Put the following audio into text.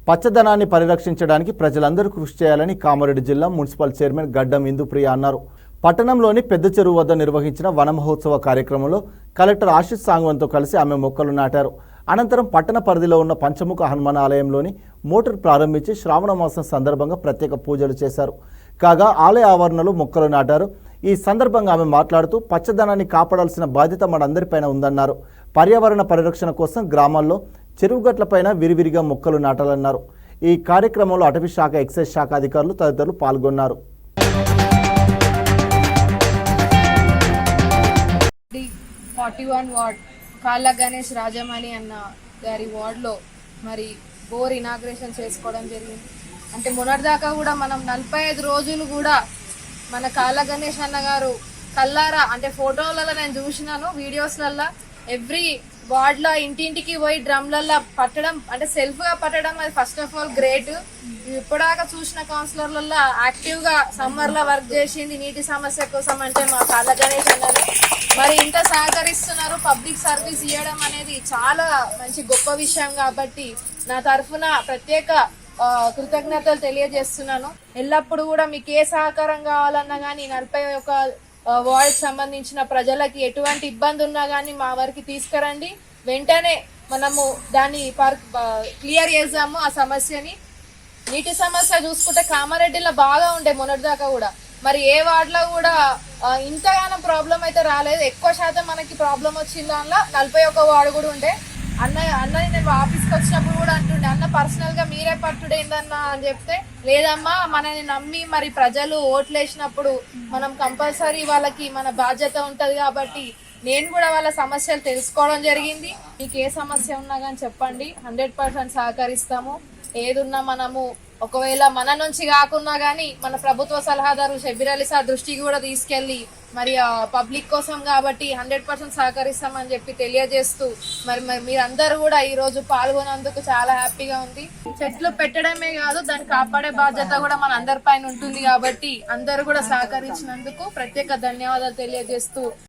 పచ్చదనాన్ని పరిరక్షించడానికి ప్రజలందరూ కృషి చేయాలని కామారెడ్డి జిల్లా మున్సిపల్ చైర్మన్ గడ్డం ఇందుప్రియ అన్నారు. పట్టణంలోని పెద్ద చెరువు వద్ద నిర్వహించిన వన మహోత్సవ కార్యక్రమంలో కలెక్టర్ ఆశీష్ సాంగ్వన్తో కలిసి ఆమె మొక్కలు నాటారు. అనంతరం పట్టణ పరిధిలో ఉన్న పంచముఖ హనుమాన్ ఆలయంలోని మోటార్ ప్రారంభించి శ్రావణ మాసం సందర్భంగా ప్రత్యేక పూజలు చేశారు. కాగా ఆలయ ఆవరణలో మొక్కలు నాటారు. ఈ సందర్భంగా ఆమె మాట్లాడుతూ పచ్చదనాన్ని కాపాడాల్సిన బాధ్యత మనందరిపైన ఉందన్నారు. పర్యావరణ పరిరక్షణ కోసం గ్రామాల్లో చెరువుగట్లపైన విరివిరిగా మొక్కలు నాటాలన్నారు. ఈ కార్యక్రమంలో అటవీ శాఖ, ఎక్సైజ్ శాఖ అధికారులు తదితరులు పాల్గొన్నారు. 41 వార్డ్ కాళ్ళ గణేష్ రాజమణి అన్న గారి వార్డులో మరి బోర్ ఇనాగ్రేషన్ చేసుకోవడం జరిగింది. అంటే మొన్నటిదాకా కూడా మనం 45 రోజులు కూడా మన కాళ్ళ గణేష్ అన్న గారు కల్లారా అంటే ఫోటోలలో నేను చూసినాను, వీడియోస్లల్లో ఎవ్రీ వార్డులో ఇంటింటికి పోయి డ్రమ్లల్లో పట్టడం అంటే సెల్ఫ్గా పట్టడం అది ఫస్ట్ ఆఫ్ ఆల్ గ్రేట్. ఇప్పటిదాకా చూసిన కౌన్సిలర్లలో యాక్టివ్గా సమ్మర్లో వర్క్ చేసింది నీటి సమస్య కోసం అంటే మా కాళ్ళ గణేష్ అన్నది. మరి ఇంత సహకరిస్తున్నారు. పబ్లిక్ సర్వీస్ ఇవ్వడం అనేది చాలా మంచి గొప్ప విషయం కాబట్టి నా తరఫున ప్రత్యేక కృతజ్ఞతలు తెలియజేస్తున్నాను. ఎల్లప్పుడూ కూడా మీకు ఏ సహకారం కావాలన్నా కానీ 41 వార్డ్ సంబంధించిన ప్రజలకి ఎటువంటి ఇబ్బంది ఉన్నా కానీ మా వారికి తీసుకురండి. వెంటనే మనము దాన్ని క్లియర్ చేద్దాము ఆ సమస్యని. నీటి సమస్య చూసుకుంటే కామారెడ్డిలో బాగా ఉండే మొన్నటిదాకా కూడా, మరి ఏ వార్డులో కూడా ఇంతగానో ప్రాబ్లం అయితే రాలేదు. ఎక్కువ శాతం మనకి ప్రాబ్లం వచ్చిన దానిలో 41 వార్డు కూడా ఉండే. అన్నని నేను ఆఫీస్కి వచ్చినప్పుడు కూడా అంటుండే, అన్న పర్సనల్గా మీరే పట్టుడేందన్నా అని చెప్తే, లేదమ్మా మనని నమ్మి మరి ప్రజలు ఓట్లు వేసినప్పుడు మనం కంపల్సరీ వాళ్ళకి మన బాధ్యత ఉంటుంది కాబట్టి నేను కూడా వాళ్ళ సమస్యలు తెలుసుకోవడం జరిగింది. మీకు ఏ సమస్య ఉన్నా కానీ చెప్పండి, 100% సహకరిస్తాము. ఏదున్నా మనము ఒకవేళ మన నుంచి కాకున్నా కానీ మన ప్రభుత్వ సలహాదారు షబ్బీర్ అలీ సార్ దృష్టికి కూడా తీసుకెళ్ళి మరి పబ్లిక్ కోసం కాబట్టి 100% సహకరిస్తామని చెప్పి తెలియజేస్తూ మరి మీరందరూ కూడా ఈ రోజు పాల్గొన్నందుకు చాలా హ్యాపీగా ఉంది. చెట్లు పెట్టడమే కాదు దాన్ని కాపాడే బాధ్యత కూడా మన అందరి పైన ఉంటుంది కాబట్టి అందరూ కూడా సహకరించినందుకు ప్రత్యేక ధన్యవాదాలు తెలియజేస్తూ